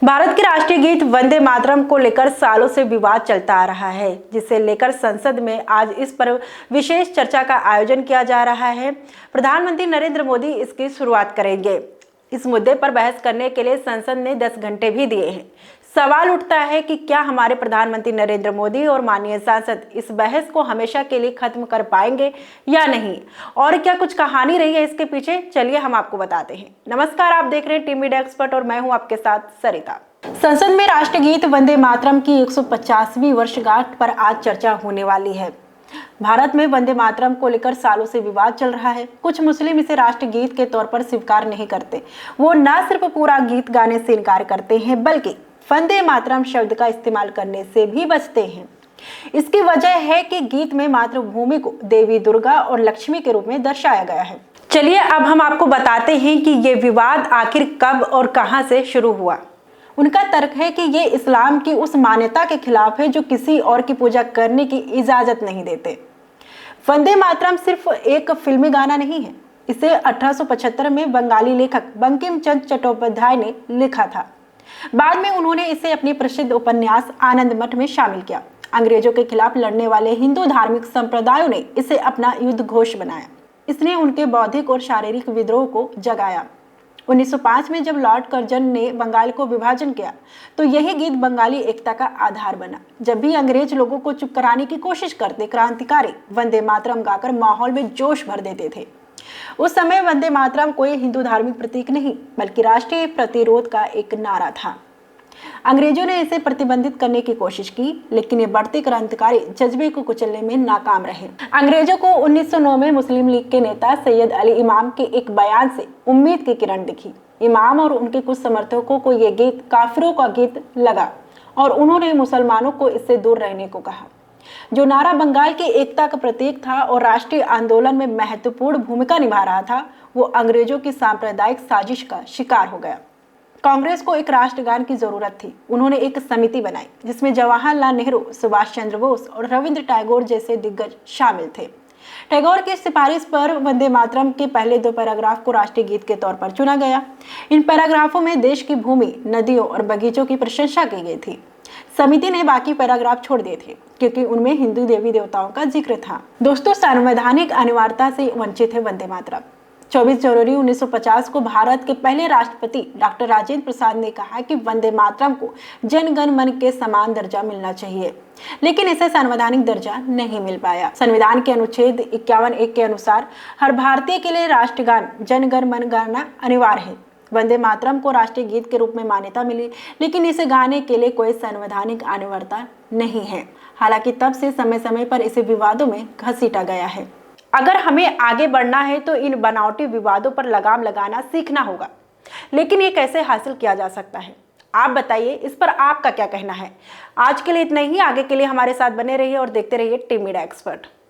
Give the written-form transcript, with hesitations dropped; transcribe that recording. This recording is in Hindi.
भारत के राष्ट्रीय गीत वंदे मातरम को लेकर सालों से विवाद चलता आ रहा है, जिसे लेकर संसद में आज इस पर विशेष चर्चा का आयोजन किया जा रहा है। प्रधानमंत्री नरेंद्र मोदी इसकी शुरुआत करेंगे। इस मुद्दे पर बहस करने के लिए संसद ने 10 घंटे भी दिए हैं। सवाल उठता है कि क्या हमारे प्रधानमंत्री नरेंद्र मोदी और माननीय सांसद इस बहस को हमेशा के लिए खत्म कर पाएंगे या नहीं, और क्या कुछ कहानी रही है इसके पीछे। चलिए हम आपको बताते हैं। नमस्कार, आप देख रहे हैं टीम मीडिया एक्सपर्ट और मैं हूं आपके साथ सरिता। संसद में राष्ट्रीय गीत वंदे मातरम की 150वीं वर्षगांठ पर आज चर्चा होने वाली है। भारत में वंदे मातरम को लेकर सालों से विवाद चल रहा है। कुछ मुस्लिम इसे राष्ट्रीय गीत के तौर पर स्वीकार नहीं करते। वो न सिर्फ पूरा गीत गाने से इनकार करते हैं, बल्कि वंदे मातरम शब्द का इस्तेमाल करने से भी बचते हैं। इसकी वजह है कि गीत में मातृभूमि को देवी दुर्गा और लक्ष्मी के रूप में दर्शाया गया है। चलिए अब हम आपको बताते हैं कि ये विवाद आखिर कब और कहां से शुरू हुआ। उनका तर्क है कि ये इस्लाम की उस मान्यता के खिलाफ है जो किसी और की पूजा करने की इजाजत नहीं देते। वंदे मातरम सिर्फ एक फिल्मी गाना नहीं है। इसे 1875 में बंगाली लेखक बंकिम चंद्र चट्टोपाध्याय ने लिखा था। बाद में उन्होंने इसे अपनी प्रसिद्ध उपन्यास आनंद मठ में शामिल किया। अंग्रेजों के खिलाफ लड़ने वाले हिंदू धार्मिक संप्रदायों ने इसे अपना युद्ध घोष बनाया। इसने उनके बौद्धिक और शारीरिक विद्रोह को जगाया। 1905 में जब लॉर्ड कर्जन ने बंगाल को विभाजन किया तो यही गीत बंगाली एकता का आधार बना। जब भी अंग्रेज लोगों को चुप कराने की कोशिश करते, क्रांतिकारी वंदे मातरम गाकर माहौल में जोश भर देते थे। उस समय वंदे मातरम कोई हिंदू धार्मिक प्रतीक नहीं, बल्कि राष्ट्रीय प्रतिरोध का एक नारा था। अंग्रेजों ने इसे प्रतिबंधित करने की कोशिश की, लेकिन ये बढ़ते क्रांतिकारी जज्बे को कुचलने में नाकाम रहे। अंग्रेजों को 1909 में मुस्लिम लीग के नेता सैयद अली इमाम के एक बयान से उम्मीद की किरण दिखी। इमाम और उनके कुछ समर्थकों को यह गीत काफिरों का गीत लगा और उन्होंने मुसलमानों को इससे दूर रहने को कहा। जो नारा बंगाल की एकता का प्रतीक था और राष्ट्रीय आंदोलन में महत्वपूर्ण भूमिका निभा रहा था, वो अंग्रेजों की सांप्रदायिक साजिश का शिकार हो गया। कांग्रेस को एक राष्ट्रगान की जरूरत थी। उन्होंने एक समिति बनाई जिसमें जवाहरलाल नेहरू, सुभाष चंद्र बोस और रविंद्र टैगोर जैसे दिग्गज शामिल थे। टैगोर की सिफारिश पर वंदे मातरम के पहले 2 पैराग्राफ को राष्ट्रीय गीत के तौर पर चुना गया। इन पैराग्राफों में देश की भूमि, नदियों और बगीचों की प्रशंसा की गई थी। समिति ने बाकी पैराग्राफ छोड़ दिए थे क्योंकि उनमें हिंदू देवी देवताओं का जिक्र था। दोस्तों, संवैधानिक अनिवार्यता से वंचित है वंदे मातरम। 24 जनवरी 1950 को भारत के पहले राष्ट्रपति डॉक्टर राजेंद्र प्रसाद ने कहा कि वंदे मातरम को जन गण मन के समान दर्जा मिलना चाहिए, लेकिन इसे संवैधानिक दर्जा नहीं मिल पाया। संविधान के अनुच्छेद 51(1) के अनुसार हर भारतीय के लिए राष्ट्रगान जन गण मन गाना अनिवार्य है। वंदे मातरम को राष्ट्रीय गीत के रूप में मान्यता मिली, लेकिन इसे गाने के लिए कोई संवैधानिक अनिवार्यता नहीं है। हालांकि तब से समय समय पर इसे विवादों में घसीटा गया है। अगर हमें आगे बढ़ना है तो इन बनावटी विवादों पर लगाम लगाना सीखना होगा, लेकिन ये कैसे हासिल किया जा सकता है, आप बताइए। इस पर आपका क्या कहना है। आज के लिए इतना ही। आगे के लिए हमारे साथ बने रहिए और देखते रहिए टीम मीडिया एक्सपर्ट।